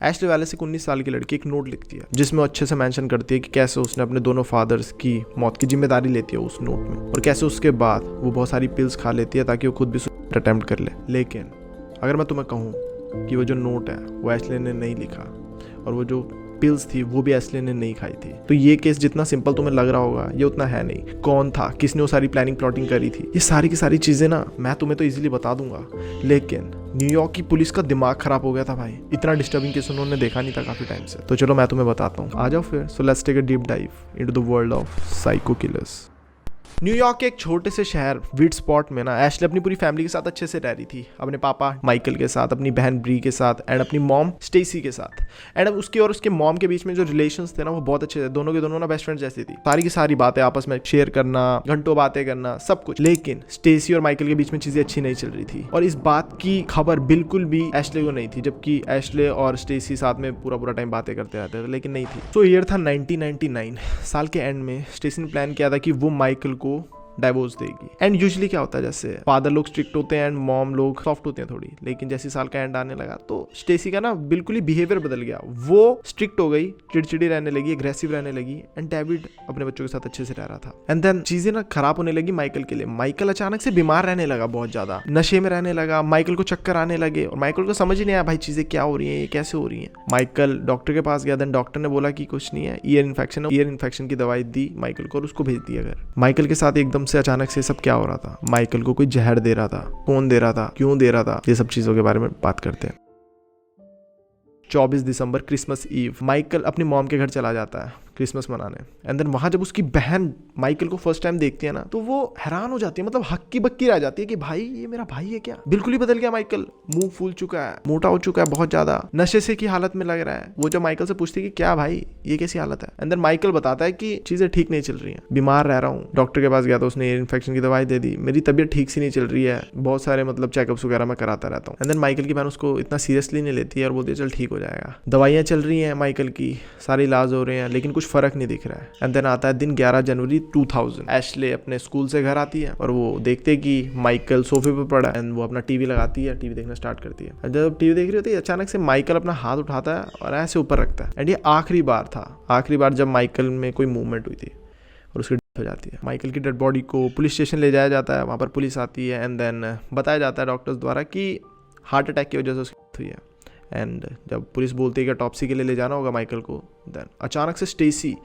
Ashley Wallace एक 19 साल की लड़की एक नोट लिखती है जिसमें वो अच्छे से मेंशन करती है कि कैसे उसने अपने दोनों फादर्स की मौत की जिम्मेदारी लेती है उस नोट में, और कैसे उसके बाद वो बहुत सारी पिल्स खा लेती है ताकि वो खुद भी सुसाइड अटेम्प्ट कर ले। लेकिन अगर मैं तुम्हें कहूँ कि वो जो नोट है वो एशले ने नहीं लिखा और वो जो पिल्स थी वो भी एशले ने नहीं खाई थी, तो ये केस जितना सिंपल तुम्हें लग रहा होगा ये उतना है नहीं। कौन था, किसने वो सारी प्लानिंग प्लॉटिंग करी थी, ये सारी की सारी चीजें ना मैं तुम्हें तो इजीली बता दूंगा, लेकिन न्यूयॉर्क की पुलिस का दिमाग खराब हो गया था भाई। इतना डिस्टर्बिंग केस उन्होंने देखा नहीं था काफी टाइम से। तो चलो मैं तुम्हें बताता हूँ, आ जाओ फिर। So let's take a deep dive into the world of psycho killers. New York के एक छोटे से शहर वीट स्पॉट में ना एशले अपनी पूरी फैमिली के साथ अच्छे से रह रही थी, अपने पापा माइकल के साथ, अपनी बहन ब्री के साथ एंड अपनी मॉम स्टेसी के साथ। एंड अब उसके और उसके मॉम के बीच में जो रिलेशंस थे ना वो बहुत अच्छे थे, दोनों के दोनों ना बेस्ट फ्रेंड जैसी थी, सारी की सारी बातें आपस में शेयर करना, घंटों बातें करना, सब कुछ। लेकिन स्टेसी और माइकल के बीच में चीजें अच्छी नहीं चल रही थी और इस बात की खबर बिल्कुल भी एशले को नहीं थी, जबकि एशले और स्टेसी साथ में पूरा टाइम बातें करते रहते थे, लेकिन नहीं थी। तो ईयर था 1999, साल के एंड में स्टेसी ने प्लान किया था कि वो माइकल को डाइवोर्स देगी। एंड यूजुअली क्या होता है, जैसे फादर लोग स्ट्रिक्ट होते हैं एंड मॉम लोग सॉफ्ट होते हैं थोड़ी, लेकिन जैसे साल का एंड आने लगा तो स्टेसी का ना बिल्कुल ही बिहेवियर बदल गया। वो स्ट्रिक्ट हो गई, चिड़चिड़ी रहने लगी, एग्रेसिव रहने लगी एंड डेविड अपने बच्चों के साथ अच्छे से रह रहा था। एंड देन चीजें ना खराब होने लगी माइकल के लिए। माइकल अचानक से बीमार रहने लगा, बहुत ज्यादा नशे में रहने लगा, माइकल को चक्कर आने लगे और माइकल को समझ ही नहीं आया भाई चीजें क्या हो रही है, ये कैसे हो रही है। माइकल डॉक्टर के पास गया, देन डॉक्टर ने बोला कि कुछ नहीं है, ईयर इन्फेक्शन है। ईयर इन्फेक्शन की दवाई दी माइकल को और उसको भेज दिया घर। माइकल के साथ एकदम से अचानक से सब क्या हो रहा था, माइकल को कोई जहर दे रहा था, कौन दे रहा था, क्यों दे रहा था, ये सब चीजों के बारे में बात करते हैं। 24 दिसंबर क्रिसमस ईव, माइकल अपनी मॉम के घर चला जाता है क्रिसमस मनाने। एंड देन वहां जब उसकी बहन माइकल को फर्स्ट टाइम देखती है ना तो वो हैरान हो जाती है, मतलब हक्की बक्की रह जाती है कि भाई ये मेरा भाई है क्या। बिल्कुल ही बदल गया माइकल, मुंह फूल चुका है, मोटा हो चुका है, बहुत ज्यादा नशे से की हालत में लग रहा है। वो जब माइकल से पूछती है कि क्या भाई ये कैसी हालत है, एंड देन माइकल बताता है कि चीजें ठीक नहीं चल रही है, बीमार रह रहा हूँ, डॉक्टर के पास गया तो उसने ईयर इन्फेक्शन की दवाई दे दी, मेरी तबियत ठीक सी नहीं चल रही है, बहुत सारे मतलब चेकअप्स वगैरह मैं कराता रहता हूँ। एंड देन माइकल की बहन उसको इतना सीरियसली नहीं लेती है और बोलती है चल ठीक हो जाएगा, दवाइयाँ चल रही हैं माइकल की, सारे इलाज हो रहे हैं, लेकिन कुछ फर्क नहीं दिख रहा है। एंड देन आता है दिन 11 जनवरी 2000। एशले अपने स्कूल से घर आती है और वो देखते कि माइकल सोफे पे पड़ा है एंड वो अपना टीवी लगाती है, टीवी देखना स्टार्ट करती है। जब टीवी देख रही होती है अचानक से माइकल अपना हाथ उठाता है और ऐसे ऊपर रखता है। एंड ये आखिरी बार था, आखिरी बार जब माइकल में कोई मूवमेंट हुई थी और उसकी डेथ हो जाती है। माइकल की डेड बॉडी को पुलिस स्टेशन ले जाया जाता है, वहाँ पर पुलिस आती है एंड देन बताया जाता है डॉक्टर्स द्वारा कि हार्ट अटैक की वजह से उसकी डेथ हुई है। एंड जब पुलिस बोलती है कि ऑटोप्सी के लिए ले जाना होगा माइकल को, देन अचानक से स्टेसी,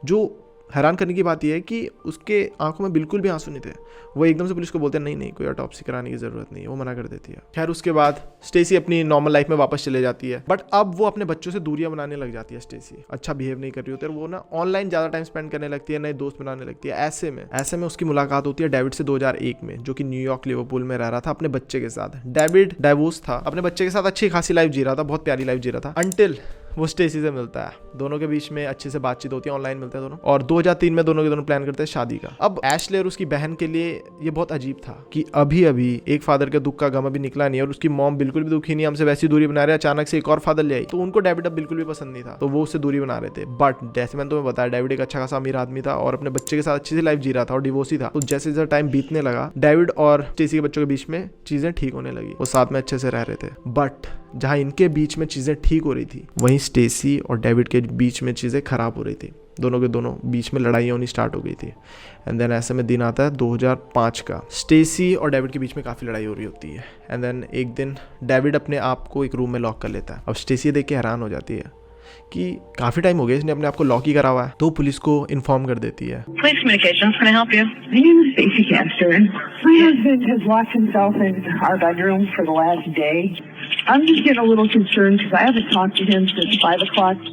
जो हैरान करने की बात यह है कि उसके आंखों में बिल्कुल भी आंसू नहीं थे, वो एकदम से पुलिस को बोलते हैं नहीं कोई ऑटोप्सी कराने की जरूरत नहीं है, वो मना कर देती है। खैर उसके बाद स्टेसी अपनी नॉर्मल लाइफ में वापस चले जाती है, बट अब वो अपने बच्चों से दूरियां बनाने लग जाती है। स्टेसी अच्छा बिहेव नहीं कर रही होती है, वो ना ऑनलाइन ज्यादा टाइम स्पेंड करने लगती है, नए दोस्त बनाने लगती है। ऐसे में उसकी मुलाकात होती है डेविड से 2001 में, जो कि न्यूयॉर्क लिवरपूल में रह रहा था अपने बच्चे के साथ। डेविड डाइवोर्स था, अपने बच्चे के साथ अच्छी खासी लाइफ जी रहा था, बहुत प्यारी लाइफ जी रहा था, अंटिल वो स्टेसी से मिलता है। दोनों के बीच में अच्छे से बातचीत होती है, ऑनलाइन मिलते हैं दोनों, और 2003 में दोनों के दोनों प्लान करते हैं शादी का। अब एशले और उसकी बहन के लिए ये बहुत अजीब था कि अभी एक फादर के दुख का गम अभी निकला नहीं और उसकी मॉम बिल्कुल भी दुखी नहीं, हमसे वैसी दूरी बना रहे, अचानक से एक और फादर ले आई, तो उनको डेविड अब बिल्कुल भी पसंद नहीं था, तो वो उससे दूरी बना रहे थे। बट जैसे मैंने तुम्हें बताया डेविड एक अच्छा खासा अमीर आदमी था और अपने बच्चे के साथ अच्छी सी लाइफ जी रहा था और डिवोर्सी था। तो जैसे जैसे टाइम बीतने लगा डेविड और स्टेसी के बच्चों के बीच में चीजें ठीक होने लगी, वो साथ में अच्छे से रह रहे थे। बट जहां इनके बीच में चीजें ठीक हो रही थी वहीं स्टेसी और डेविड के बीच में चीजें खराब हो रही थी, दोनों के दोनों बीच में लड़ाई होनी स्टार्ट हो गई थी। एंड देन ऐसे में दिन आता है 2005 का, स्टेसी और डेविड के बीच में काफी लड़ाई हो रही होती है। एंड देन एक दिन डेविड अपने आप को एक रूम में लॉक कर लेता है। अब स्टेसी देख के हैरान हो जाती है कि काफी टाइम हो गया इसने अपने आप को लॉक ही करा हुआ है, तो पुलिस को इन्फॉर्म कर देती है। Police communications, can I help you? My name is Stacey Caster. My husband has locked himself in our bedroom for the last day. I'm just getting a little concerned because I haven't talked to him since 5 o'clock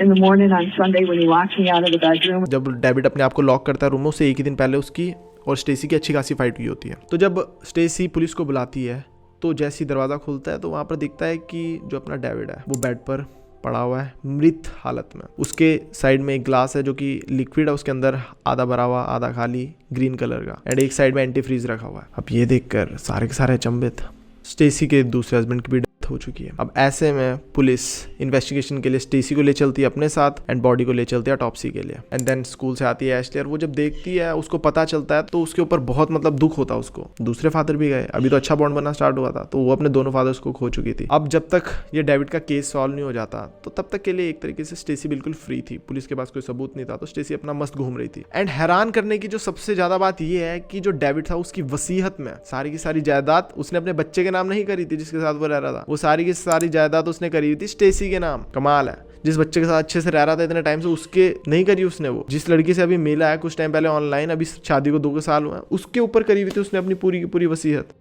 in the morning on Sunday when he locked me out of the bedroom. जब David अपने आप को lock करता है room में, उससे एक ही दिन पहले उसकी और स्टेसी की अच्छी खासी फाइट हुई होती है। तो जब स्टेसी पुलिस को बुलाती है तो जैसे ही दरवाजा खुलता है तो वहां पर दिखता है कि जो अपना डेविड है वो बेड पर पड़ा हुआ है मृत हालत में। उसके साइड में एक ग्लास है जो कि लिक्विड है, उसके अंदर आधा भरा हुआ आधा खाली ग्रीन कलर का, एंड एक साइड में एंटी फ्रीज रखा हुआ है। अब ये देखकर सारे के सारे अचंभित। स्टेसी के दूसरे हस्बैंड की भी डेथ हो चुकी है। अब ऐसे में पुलिस इन्वेस्टिगेशन के लिए स्टेसी को ले चलती है अपने साथ एंड बॉडी को ले चलती है ऑटोप्सी के लिए। एंड देन स्कूल से आती है एशले और वो जब देखती है, उसको पता चलता है तो उसके ऊपर बहुत मतलब दुख होता है उसको। दूसरे फादर भी गए, अभी तो अच्छा बॉन्ड बनना स्टार्ट हुआ था, तो वो अपने दोनों फादर्स को खो चुकी थी। अब जब तक ये डेविड का केस सॉल्व नहीं हो जाता तो तब तक के लिए एक तरीके से स्टेसी बिल्कुल फ्री थी। पुलिस के पास कोई सबूत नहीं था तो स्टेसी अपना मस्त घूम रही थी। एंड हैरान करने की जो सबसे ज्यादा बात ये है कि जो डेविड था उसकी वसीयत में सारी की सारी जायदाद उसने अपने बच्चे के नाम नहीं करी थी जिसके साथ वो रह रहा था, वो सारी की सारी जायदाद उसने करी हुई थी स्टेसी के नाम। कमाल है, जिस बच्चे के साथ अच्छे से रह रहा था इतने टाइम से उसके नहीं करी उसने, वो जिस लड़की से अभी मिला है कुछ टाइम पहले ऑनलाइन, अभी शादी को 2 साल हुआ है, उसके ऊपर करी हुई थी उसने अपनी पूरी की पूरी वसीयत।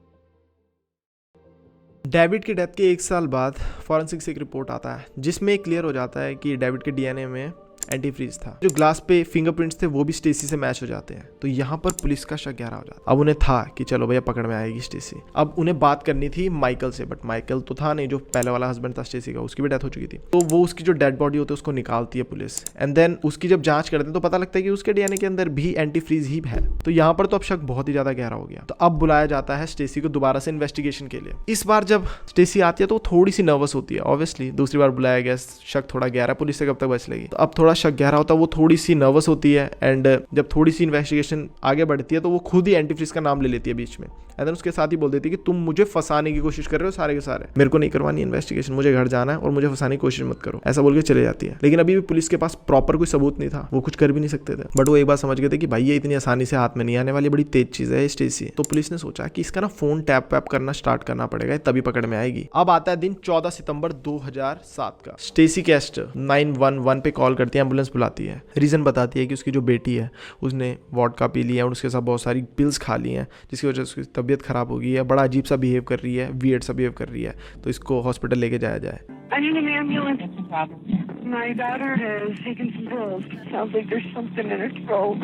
डेविड की डेथ के 1 साल बाद फॉरेंसिक से एक रिपोर्ट आता है जिसमें क्लियर हो जाता है कि डेविड के डीएनए में एंटीफ्रीज था। जो ग्लास पे फिंगरप्रिंट्स थे वो भी स्टेसी से मैच हो जाते हैं। तो यहाँ पर पुलिस का शक गहरा हो जाता है। अब उन्हें था कि चलो भैया पकड़ में आएगी स्टेसी। अब उन्हें बात करनी थी माइकल से, बट माइकल तो था नहीं, जो पहले वाला हस्बैंड था स्टेसी का, उसकी भी डेथ हो चुकी थी। तो वो उसकी जो डेड बॉडी होती है उसको निकालती है पुलिस। एंड देन उसकी जब जांच करते हैं तो पता लगता है कि उसके डीएनए के अंदर भी एंटीफ्रीज ही है। तो यहाँ पर तो अब शक बहुत ही ज्यादा गहरा हो गया। तो अब बुलाया जाता है स्टेसी को दोबारा से इन्वेस्टिगेशन के लिए। इस बार जब स्टेसी आती है तो थोड़ी सी नर्वस होती है। ऑब्वियसली दूसरी बार बुलाया गया, शक थोड़ा गहरा, पुलिस से कब तक बच लेगी। तो अब थोड़ा शक गहरा होता है, वो थोड़ी सी नर्वस होती है। एंड जब थोड़ी सी इन्वेस्टिगेशन आगे बढ़ती है तो वो खुद ही एंटीफ्रीज का नाम ले लेती है बीच में। एंड देन उसके साथ ही बोल देती है कि तुम मुझे फंसाने की कोशिश कर रहे हो सारे के सारे, मेरे को नहीं करवानी इन्वेस्टिगेशन, मुझे घर जाना है और मुझे फंसाने की कोशिश मत करो, ऐसा बोल के चले जाती है। लेकिन अभी भी पुलिस के पास प्रॉपर कोई सबूत नहीं था, वो कुछ कर भी नहीं सकते थे। बट वो एक बात समझ गए थे कि भाई ये इतनी आसानी से हाथ में नहीं आने वाली, बड़ी तेज चीज है स्टेसी। तो पुलिस ने सोचा कि इसका ना फोन टैप वैप करना स्टार्ट करना पड़ेगा, तभी पकड़ में आएगी। अब आता है दिन 14 सितंबर 2007 का। स्टेसी कैस्टर 911 पे कॉल करती है, एम्बुलेंस बुलाती है, रीजन बताती है कि उसकी जो बेटी है उसने वॉडका पी लिया और उसके साथ बहुत सारी पिल्स खा ली हैं जिसकी वजह से उसकी तबीयत खराब हो गई है, बड़ा अजीब सा बिहेव कर रही है, वियर्ड सा बिहेव कर रही है, तो इसको हॉस्पिटल लेके जाया जाए। I need an ambulance. What's the problem? My daughter has taken some pills. Sounds like there's something in her throat.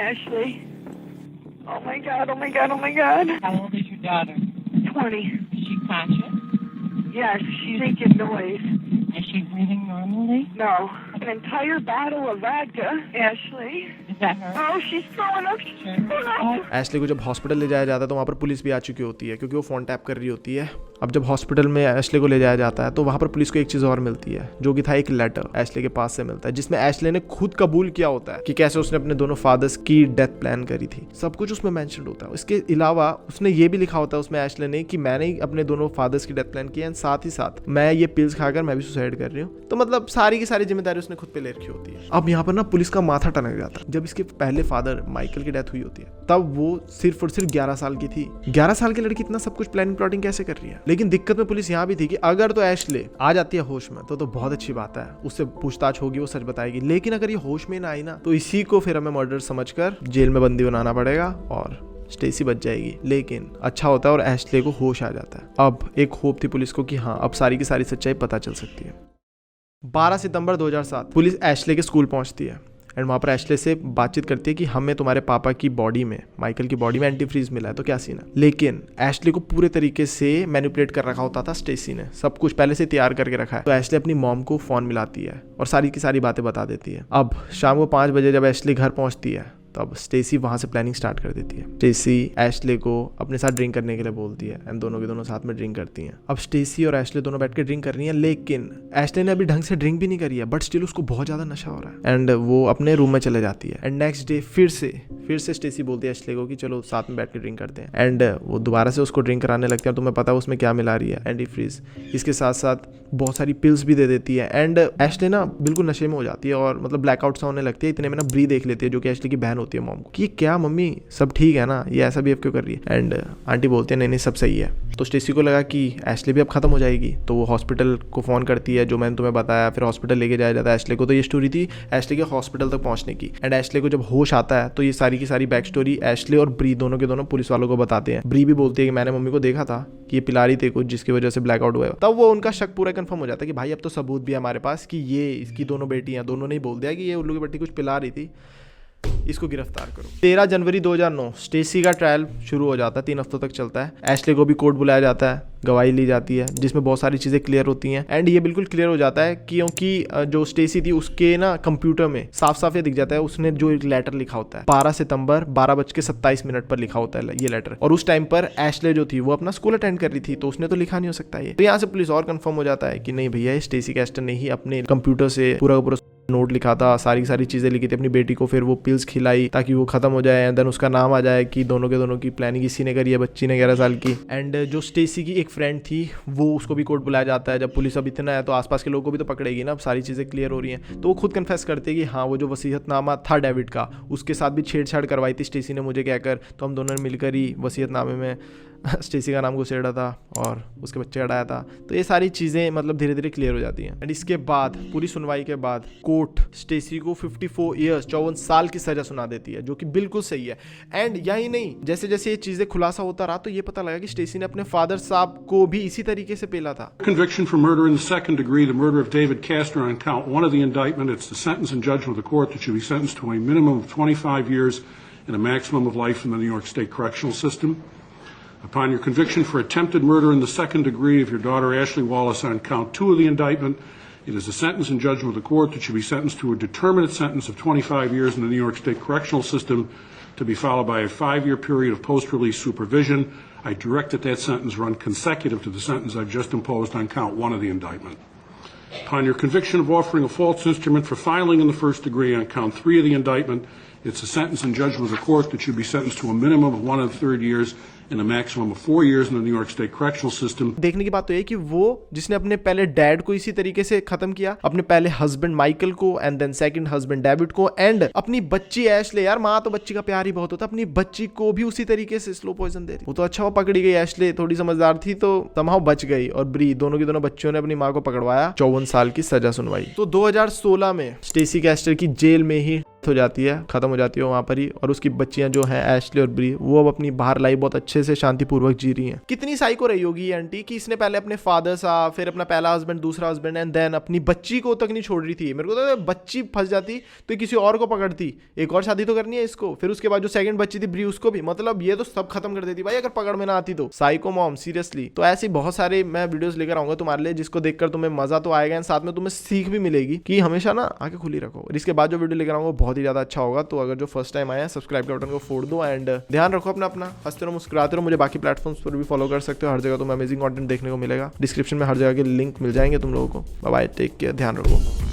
Ashley. Oh my God, oh my God, oh my God. How old is your daughter? 20. Is she conscious? Yes, she's making noise. Is she breathing normally? No. An entire bottle of vodka. Ashley. Is that her? Oh, she's throwing up. She's throwing up. Ashley को जब hospital ले जाया जाता है तो वहाँ पर police भी आ चुकी होती है क्योंकि वो फ़ोन टैप कर रही होती है। अब जब हॉस्पिटल में एशले को ले जाया जाता है तो वहाँ पर पुलिस को एक चीज़ और मिलती है, जो कि था एक लेटर एशले के पास से मिलता है जिसमें एशले ने खुद कबूल किया होता है कि कैसे उसने अपने दोनों फादर्स की डेथ प्लान करी थी। सब कुछ उसमें मेंशन होता है। इसके अलावा उसने ये भी लिखा होता है उसमें एशले ने कि मैंने ही अपने दोनों फादर्स की डेथ प्लान की है, साथ ही साथ मैं ये पिल्स खाकर मैं भी सुसाइड कर रही हूँ। तो मतलब सारी की सारी जिम्मेदारी उसने खुद पे ले रखी होती है। अब यहाँ पर ना पुलिस का माथा टनक जाता है। जब इसके पहले फादर माइकल की डेथ हुई होती है तब वो सिर्फ और सिर्फ 11 साल की थी। 11 साल की लड़की इतना सब कुछ प्लानिंग प्लॉटिंग कैसे कर रही है। लेकिन दिक्कत में पुलिस यहाँ भी थी कि अगर तो एशले आ जाती है होश में तो बहुत अच्छी बात है, उससे पूछताछ होगी, वो सच बताएगी। लेकिन अगर ये होश में ना आई ना तो इसी को फिर हमें मर्डर समझकर जेल में बंदी बनाना पड़ेगा और स्टेसी बच जाएगी। लेकिन अच्छा होता है और एशले को होश आ जाता है। अब एक होप थी पुलिस को कि हाँ अब सारी की सारी सच्चाई पता चल सकती है। 12 सितंबर 2007 पुलिस एशले के स्कूल पहुंचती है एंड वहाँ पर एशले से बातचीत करती है कि हमें तुम्हारे पापा की बॉडी में, माइकल की बॉडी में एंटीफ्रीज मिला है, तो क्या सीन है। लेकिन एशले को पूरे तरीके से मैनिपुलेट कर रखा होता था स्टेसी ने, सब कुछ पहले से तैयार करके रखा है। तो एशले अपनी मॉम को फोन मिलाती है और सारी की सारी बातें बता देती है। अब शाम को 5 बजे जब एशले घर पहुंचती है तो अब स्टेसी वहां से प्लानिंग स्टार्ट कर देती है। स्टेसी एशले को अपने साथ ड्रिंक करने के लिए बोलती है एंड दोनों के दोनों साथ में ड्रिंक करती हैं। अब स्टेसी और एशले दोनों बैठ के ड्रिंक कर रही हैं, लेकिन एशले ने अभी ढंग से ड्रिंक भी नहीं करी है, बट स्टिल उसको बहुत ज्यादा नशा हो रहा है एंड वो अपने रूम में चले जाती है। एंड नेक्स्ट डे फिर से स्टेसी बोलती है एशले को कि चलो साथ में बैठ के ड्रिंक करते हैं एंड वो दोबारा से उसको ड्रिंक कराने लगते हैं। तुम्हें पता है उसमें क्या मिला रही है, एंटीफ्रीज। इसके साथ साथ बहुत सारी पिल्स भी दे देती है एंड एशले ना बिल्कुल नशे में हो जाती है और मतलब ब्लैकआउट सा होने लगती है। इतने में ना ब्री देख लेती है जो कि एशले की बहन होती है मॉम को, कि क्या मम्मी सब ठीक है ना, ये ऐसा बिहेव क्यों कर रही है। एंड आंटी बोलती है नहीं सब सही है। तो स्टेसी को लगा कि एशले भी अब खत्म हो जाएगी, तो वो हॉस्पिटल को फ़ोन करती है जो मैंने तुम्हें बताया। फिर हॉस्पिटल लेके जाया जाता है एशले को। तो ये स्टोरी थी एशले के हॉस्पिटल तक पहुंचने की। एंड एशले को जब होश आता है तो ये सारी की सारी बैक स्टोरी एशले और ब्री दोनों के दोनों पुलिस वालों को बताते हैं। ब्री भी बोलती है कि मैंने मम्मी को देखा था कि ये पिला रही थी कुछ जिसकी वजह से ब्लैकआउट हुआ। तब वो उनका शक पूरा कंफर्म हो जाता है कि भाई अब तो सबूत भी है हमारे पास कि ये इसकी दोनों बेटियां, दोनों ने ही बोल दिया कि ये उल्लू की बेटी कुछ पिला रही थी। इसको गिरफ्तार करो। 13 जनवरी 2009 स्टेसी का ट्रायल शुरू हो जाता है, 3 हफ्तों तक चलता है। एशले को भी कोर्ट बुलाया जाता है, गवाही ली जाती है जिसमें बहुत सारी चीज़ें क्लियर होती हैं। एंड ये बिल्कुल क्लियर हो जाता है क्योंकि जो स्टेसी थी उसके ना कंप्यूटर में साफ साफ ये दिख जाता है उसने जो एक लेटर लिखा होता है 12 सितंबर 12:27 पर लिखा होता है ये लेटर। और उस टाइम पर एशले जो थी वो अपना स्कूल अटेंड कर रही थी, तो उसने तो लिखा नहीं हो सकता ये। तो यहाँ से पुलिस और कंफर्म हो जाता है कि नहीं भैया स्टेसी कैस्टर ने ही अपने कंप्यूटर से पूरा का पूरा नोट लिखा था, सारी की सारी चीज़ें लिखी थी अपनी बेटी को, फिर वो पिल्स खिलाई ताकि वो खत्म हो जाए। एंड देन उसका नाम आ जाए कि दोनों के दोनों की प्लानिंग इसी ने करी है, बच्ची ने 11 साल की। एंड जो स्टेसी की एक फ्रेंड थी वो उसको भी कोर्ट बुलाया जाता है। जब पुलिस अब इतना है तो आसपास के लोगों को भी तो पकड़ेगी ना, अब सारी चीज़ें क्लियर हो रही हैं। तो वो खुद कन्फेस करते हैं कि हाँ वो जो वसीयतनामा था डेविड का उसके साथ भी छेड़छाड़ करवाई थी स्टेसी ने मुझे कहकर, तो हम दोनों ने मिलकर ही वसीयतनामे में स्टेसी का नाम घुसेड़ा था और उसके बच्चे हटाया था। तो ये सारी चीज़ें मतलब धीरे धीरे क्लियर हो जाती हैं। एंड इसके बाद पूरी सुनवाई के बाद कोर्ट स्टेसी को 54 ईयर्स 54 साल की सजा सुना देती है, जो कि बिल्कुल सही है। एंड यही नहीं, जैसे जैसे ये चीज़ें खुलासा होता रहा तो ये पता लगा कि स्टेसी ने अपने फादर साहब को भी इसी तरीके से पेला था। Conviction for murder in the second degree, the murder of David Castor on count 1 of the indictment. It's the sentence and judgment of the court that should be sentenced to a minimum of 25 years and a maximum of life in the New York State Correctional System. Upon your conviction for attempted murder in the second degree of your daughter Ashley Wallace on count 2 of the indictment, it is the sentence and judgment of the court that should be sentenced to a determinate sentence of 25 years in the New York State Correctional System to be followed by a 5-year period of post-release supervision. I direct that sentence run consecutive to the sentence I've just imposed on count 1 of the indictment. Upon your conviction of offering a false instrument for filing in the first degree on count 3 of the indictment, it's the sentence and judgment of the court that should be sentenced to a minimum of 1 1/3 years and a maximum of 4 years in the New York State Correctional System. देखने की बात तो ये कि वो जिसने अपने पहले डैड को इसी तरीके से खत्म किया, अपने पहले हस्बैंड माइकल को, and then second husband David को, एंड अपनी बच्ची एशले, यार माँ तो बच्ची का प्यार ही बहुत होता, अपनी बच्ची को भी उसी तरीके से स्लो पॉइजन दे रही। वो तो अच्छा वो पकड़ी गई, एशले थोड़ी समझदार थी तो समहाउ बच गई, और ब्री दोनों की दोनों बच्चों ने अपनी माँ को पकड़वाया, 54 साल की सजा सुनवाई। तो 2016 में स्टेसी कैस्टर की जेल में ही हो जाती है, खत्म हो जाती है वहां पर ही, और उसकी बच्चियां जो हैं एशले और ब्री वो अब अपनी बाहर लाइफ बहुत अच्छे से शांतिपूर्वक जी रही हैं। कितनी साइको रही होगी ये आंटी कि इसने पहले अपने फादर साहब, फिर अपना पहला हस्बैंड, दूसरा हस्बैंड, एंड देन अपनी बच्ची को तक नहीं छोड़ रही थी। मेरे को तो बच्ची फंस जाती तो किसी और को पकड़ती, एक और शादी तो करनी है इसको, फिर उसके बाद जो सेकंड बच्ची थी ब्री उसको भी, मतलब ये तो सब खत्म कर देती भाई अगर पकड़ में ना आती तो। Psycho mom seriously. तो ऐसे बहुत सारे मैं वीडियोस लेकर आऊंगा तुम्हारे लिए जिसको देखकर तुम्हें मजा तो आएगा, साथ में तुम्हें सीख भी मिलेगी कि हमेशा ना आंखें खुली रखो। और इसके बाद जो वीडियो लेकर आऊंगा बहुत ही ज्यादा अच्छा होगा। तो अगर जो फर्स्ट टाइम आया है सब्सक्राइब के बटन को फोड़ दो, एंड ध्यान रखो अपना हंसते रहो मुस्कुराते रहो। मुझे बाकी प्लेटफॉर्म्स पर भी फॉलो कर सकते हो, हर जगह तुम्हें अमेजिंग कंटेंट देखने को मिलेगा। डिस्क्रिप्शन में हर जगह के लिंक मिल जाएंगे तुम लोगों को। बाय बाय, टेक केयर, ध्यान रखो।